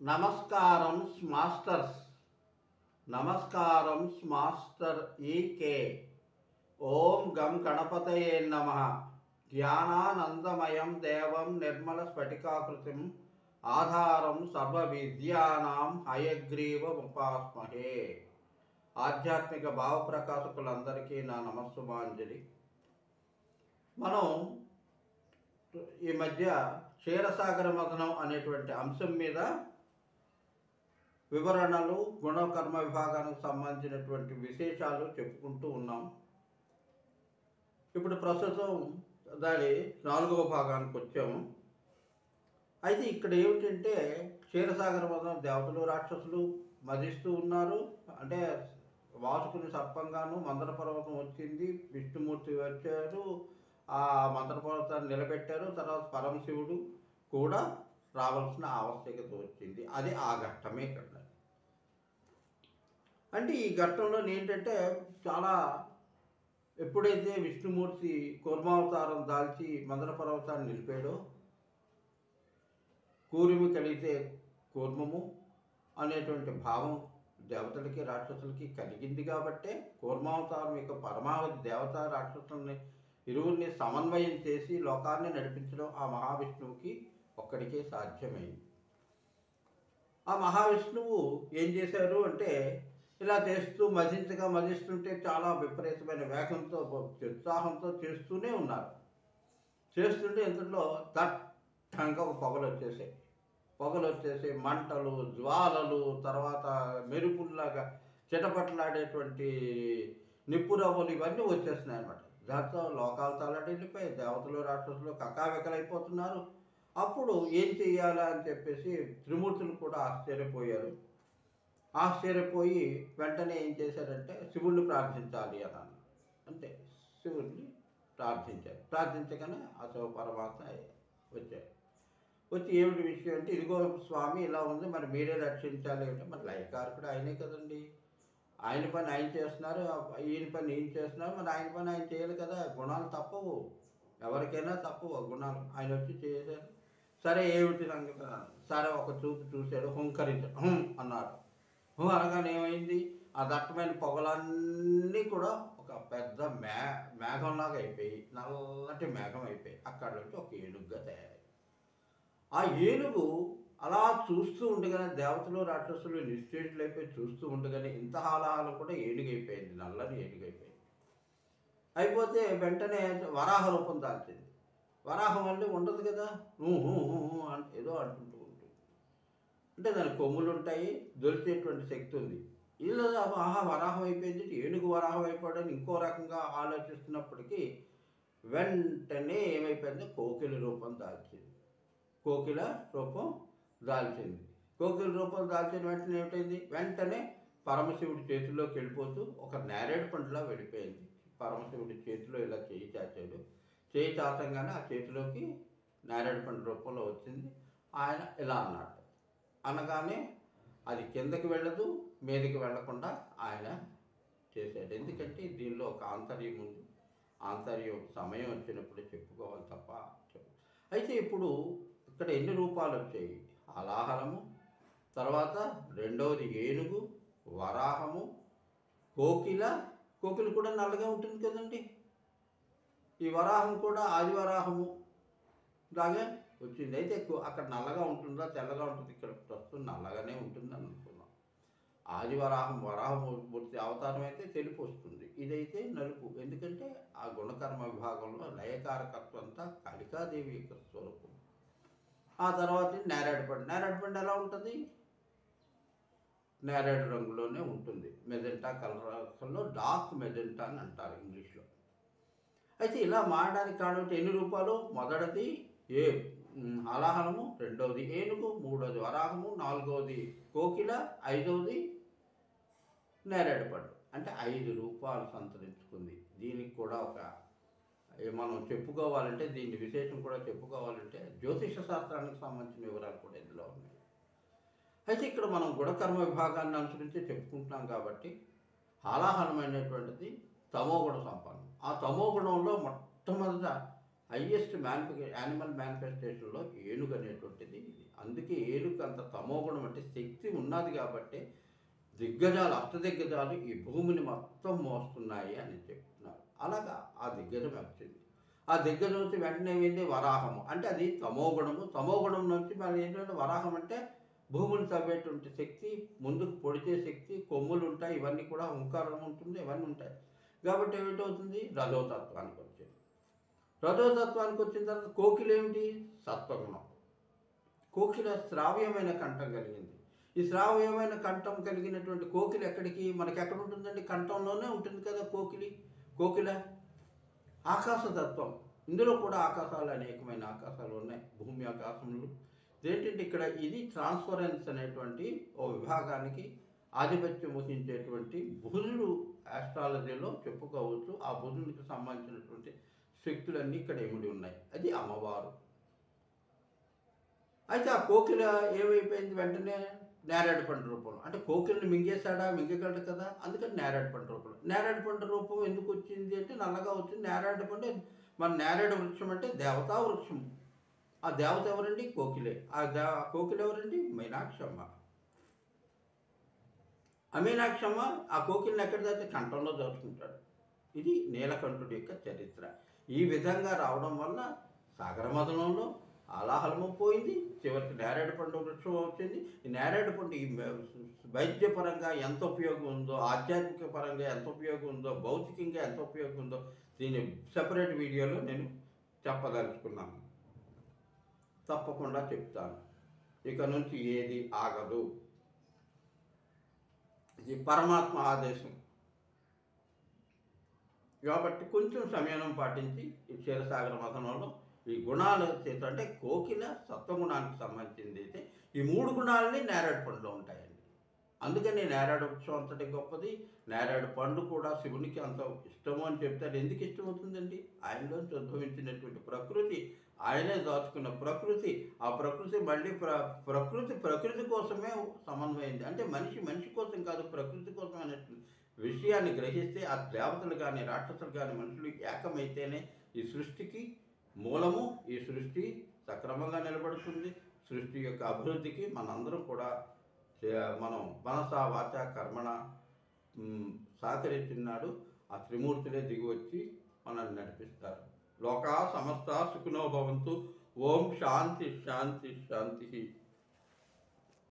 నమస్కారం మాస్టర్స్. నమస్కారం మాస్టర్ ఈకే. ఓం గం గణపతయే నమ. జ్ఞానానందమయం దేవం నిర్మల స్ఫటికాకృతిం ఆధారం సర్వ విద్యానాం హయగ్రీవ ఉపాస్మహే. ఆధ్యాత్మిక భావప్రకాశకులందరికీ నా నమస్సుమాంజలి. మనం ఈ మధ్య క్షీరసాగర మథనం అనేటువంటి అంశం మీద వివరణలు, గుణకర్మ విభాగానికి సంబంధించినటువంటి విశేషాలు చెప్పుకుంటూ ఉన్నాం. ఇప్పుడు ప్రస్తుతం దాని 4వ భాగానికి వచ్చాము. అయితే ఇక్కడ ఏమిటంటే క్షీరసాగర మథనం దేవతలు రాక్షసులు మదిస్తూ ఉన్నారు. అంటే వాసుకుని సర్పంగాను మందర పర్వతం వచ్చింది, విష్ణుమూర్తి వచ్చారు, ఆ మందర పర్వతాన్ని నిలబెట్టారు. తర్వాత పరమశివుడు కూడా రావాల్సిన ఆవశ్యకత వచ్చింది. అది ఆ ఘట్టమే ఇక్కడ. అంటే ఈ ఘట్టంలో ఏంటంటే చాలా ఎప్పుడైతే విష్ణుమూర్తి కూర్మావతారం దాల్చి మందర పర్వతాన్ని నిలిపాడో, కూర్మి కలిగితే కూర్మము అనేటువంటి భావం దేవతలకి రాక్షసులకి కలిగింది. కాబట్టే కూర్మావతారం యొక్క పరమావధి దేవత రాక్షసుల్ని ఇరువురిని సమన్వయం చేసి లోకాన్ని నడిపించడం ఆ మహావిష్ణువుకి ఒక్కడికే సాధ్యమైంది. ఆ మహావిష్ణువు ఏం చేశారు అంటే ఇలా చేస్తూ మదిస్తుంటే చాలా విపరీతమైన వేగంతో ఉత్సాహంతో చేస్తూనే ఉన్నారు. చేస్తుంటే ఇంతలో దట్టంగా ఒక పొగలు వచ్చేసాయి. మంటలు, జ్వాలలు, తర్వాత మెరుపుల్లాగా చిటపట్లాడేటువంటి నిప్పురవ్వలు ఇవన్నీ వచ్చేస్తున్నాయి అన్నమాట. దాంతో లోకాలు తల్లడిల్లిపోయి దేవతలు రాక్షసులు కకావికలైపోతున్నారు. అప్పుడు ఏం చెయ్యాలా అని చెప్పేసి త్రిమూర్తులు కూడా ఆశ్చర్యపోయి వెంటనే ఏం చేశారంటే శివుణ్ణి ప్రార్థించాలి అన్నాను. అంతే, శివుణ్ణి ప్రార్థించగానే ఆ శివ పరమాత్మ వచ్చి ఏమిటి విషయం అంటే, ఇదిగో స్వామి ఇలా ఉంది, మరి మీరే రక్షించాలి అంటే, మరి లయకారకుడు ఆయనే కదండి, ఆయన పని ఆయన చేస్తున్నారు, ఈయన పని ఈయన చేస్తున్నారు, మరి ఆయన పని ఆయన చేయాలి కదా. గుణాలు తప్పవు, ఎవరికైనా తప్పవు ఆ గుణాలు. ఆయన వచ్చి చేశారు. సరే ఏమిటి సంగతి? సరే ఒక చూపు చూశాడు, హుంకరించాడు, అన్నారు. అనగానే ఏమైంది, ఆ దట్టమైన పొగలన్నీ కూడా ఒక పెద్ద మేఘంలాగా అయిపోయి, నల్లటి మేఘం అయిపోయి అక్కడ నుంచి ఒక ఏనుగుగా తయారై, ఆ ఏనుగు అలా చూస్తూ ఉండగానే దేవతలు రాక్షసులు నిశ్చేతులైపోయి చూస్తూ ఉండగానే ఇంత హాలాహాలం కూడా ఏనుగైపోయింది, నల్లని ఏనుగైపోయింది. అయిపోతే వెంటనే వరాహ రూపం దాల్చింది. వరాహం అంటే ఉండదు కదా, అంటే ఏదో అంటుంటూ ఉంటుంది. అంటే దాని కొమ్ములు ఉంటాయి, దొరికేటువంటి శక్తి ఉంది. ఇలా వరాహం అయిపోయింది, ఏనుగు వరాహం అయిపోవడానికి ఇంకో రకంగా ఆలోచిస్తున్నప్పటికీ వెంటనే ఏమైపోయింది, కోకిల రూపం దాల్చింది. కోకిల రూపం దాల్చిన వెంటనే ఏమిటైంది, వెంటనే పరమశివుడి చేతిలోకి వెళ్ళిపోతూ ఒక నేరేడు పండులా వెళ్ళిపోయింది. పరమశివుడి చేతిలో ఇలా చేయి చాచాడు. చేయి చాచంగానే ఆ చేతిలోకి నేరేడు పండు రూపంలో వచ్చింది. ఆయన ఇలా అన్నాడు. అనగానే అది కిందకి వెళ్ళదు, మీదకి వెళ్లకుండా ఆయన చేశాడు. ఎందుకంటే దీనిలో ఒక ఆంతర్యం ఉంది. ఆంతర్యం సమయం వచ్చినప్పుడు చెప్పుకోవాలి తప్ప. అయితే ఇప్పుడు ఇక్కడ ఎన్ని రూపాలు వచ్చాయి? హలాహలము, తర్వాత రెండవది ఏనుగు, వరాహము, కోకిల కూడా నల్లగా ఉంటుంది కదండి. ఈ వరాహం కూడా ఆదివరాహము లాగా వచ్చింది. అయితే అక్కడ నల్లగా ఉంటుందా తెల్లగా ఉంటుంది, ఇక్కడ ప్రస్తుతం నల్లగానే ఉంటుందని అనుకున్నాం. వరాహమూర్తి అవతారం అయితే తెలుపు వస్తుంది, ఇదైతే నలుపు. ఎందుకంటే ఆ గుణకర్మ విభాగంలో లయకారకత్వం అంతా కాళికాదేవి యొక్క స్వరూపం. ఆ తర్వాత నేరేడు పండు ఎలా ఉంటుంది? నేరేడు రంగులోనే ఉంటుంది. మెజెంటా కలర్లో డార్క్ మెజెంటా అని అంటారు ఇంగ్లీష్లో. అయితే ఇలా మారడానికి కారణం ఎన్ని రూపాలు? మొదటిది హలాహలము, రెండవది ఏనుగు, మూడవది వరాహము, నాలుగవది కోకిల, ఐదవది నేరేడు పండు. అంటే 5 రూపాలు సంతరించుకుంది. దీనికి కూడా మనం చెప్పుకోవాలంటే, దీని విశేషం కూడా చెప్పుకోవాలంటే జ్యోతిష శాస్త్రానికి సంబంధించిన వివరాలు కూడా ఇందులో ఉన్నాయి. అయితే ఇక్కడ మనం గుణకర్మ విభాగాన్ని అనుసరించి చెప్పుకుంటున్నాం కాబట్టి హాలాహలమైనటువంటిది తమోగుణ సంపన్నం. ఆ తమోగుణంలో మొట్టమొదట హయ్యెస్ట్ యానిమల్ మేనిఫెస్టేషన్లో ఏనుగు అనేటువంటిది. అందుకే ఏనుగుకి అంత తమోగుణం అంటే శక్తి ఉన్నది కాబట్టి దిగ్గజాలు అష్టదిగ్గజాలు ఈ భూమిని మొత్తం మోస్తున్నాయి అని చెప్తున్నారు. అలాగా ఆ దిగ్గజం వచ్చింది. ఆ దిగ్గజం నుంచి వెంటనే ఏంది వరాహము అంటే అది తమోగుణము. తమోగుణం నుంచి మరి ఏంటంటే వరాహం అంటే భూమిని తవ్వేటువంటి శక్తి, ముందుకు పొడిచే శక్తి, కొమ్ములు ఉంటాయి, ఇవన్నీ కూడా హుంకారం ఉంటుంది, ఇవన్నీ ఉంటాయి. కాబట్టి ఏమిటవుతుంది రజోతత్వానికి వచ్చింది. రజోతత్వానికి వచ్చిన తర్వాత కోకిల ఏమిటి సత్వగుణం. కోకిల శ్రావ్యమైన కంఠం కలిగింది. ఈ శ్రావ్యమైన కంఠం కలిగినటువంటి కోకిల ఎక్కడికి మనకి ఎక్కడ ఉంటుందండి? కంఠంలోనే ఉంటుంది కదా కోకిల ఆకాశతత్వం. ఇందులో కూడా ఆకాశాలు అనేకమైన ఆకాశాలు ఉన్నాయి, భూమి ఆకాశములు. ఏంటంటే ఇక్కడ ఇది ట్రాన్స్ఫరెన్స్ అనేటువంటి ఓ విభాగానికి ఆధిపత్యం వహించేటువంటి బుధుడు ఆస్ట్రాలజీలో చెప్పుకోవచ్చు. ఆ బుధునికి సంబంధించినటువంటి శక్తులన్నీ ఇక్కడ ఇమిడి ఉన్నాయి. అది అమ్మవారు. అయితే ఆ కోకిల ఏమైపోయింది వెంటనే నేరేడు పండు రూపంలో. అంటే కోకిల్ని మింగేశాడా? మింగగలడు కదా, అందుకని నేరేడు పండు రూపంలో. నేరేడు పండు రూపం ఎందుకు వచ్చింది అంటే నల్లగా వచ్చింది. నేరేడు పండు మన నేరేడు వృక్షం అంటే దేవతా వృక్షం. ఆ దేవత ఎవరండి? కోకిలే. ఆ కోకిల ఎవరండి? మీనాక్షమ్మ. ఆ మీనాక్షమ్మ ఆ కోకిల్ని ఎక్కడ దాచి కంఠంలో దాచుకుంటాడు. ఇది నీలకంఠుడి యొక్క చరిత్ర. ఈ విధంగా రావడం వల్ల సాగరమథనంలో ఆలాహలము పోయింది. చివరికి నేరేడు పండు వృక్షం వచ్చింది. ఈ నేరేడు పండు ఈ వైద్యపరంగా ఎంత ఉపయోగం ఉందో, ఆధ్యాత్మిక పరంగా ఎంత ఉపయోగం ఉందో, భౌతికంగా ఎంత ఉపయోగం ఉందో దీన్ని సెపరేట్ వీడియోలో నేను చెప్పదలుచుకున్నాను. తప్పకుండా చెప్తాను. ఇక నుంచి ఏది ఆగదు. ఇది పరమాత్మ ఆదేశం కాబట్టి కొంచెం సంయమనం పాటించి ఈ క్షీరసాగర మథనంలో ఈ గుణాల చేత అంటే కోకిల సత్వగుణానికి సంబంధించింది అయితే ఈ 3 గుణాలని నేరేడు పండులో ఉంటాయండి. అందుకని నేరేడు వృక్షం అంతటి గొప్పది. నేరేడు పండు కూడా శివునికి అంత ఇష్టము అని చెప్తారు. ఎందుకు ఇష్టమవుతుందండి? ఆయనలోంచి ఉద్భవించినటువంటి ప్రకృతి, ఆయనే దాచుకున్న ప్రకృతి, ఆ ప్రకృతి మళ్ళీ ప్రకృతి కోసమే సమన్వయింది. అంటే మనిషి కోసం కాదు, ప్రకృతి కోసం అనే విషయాన్ని గ్రహిస్తే ఆ దేవతలు కానీ రాక్షసులు కానీ మనుషులు ఏకమైతేనే ఈ సృష్టికి మూలము, ఈ సృష్టి సక్రమంగా నిలబడుతుంది. సృష్టి యొక్క అభివృద్ధికి మనందరం కూడా మనం మనస వాచ కర్మణ సహకరించినాడు. ఆ త్రిమూర్తులే దిగి వచ్చి మనల్ని నడిపిస్తారు. లోకా సమస్త సుఖినో భవంతు. ఓం శాంతి శాంతి శాంతి.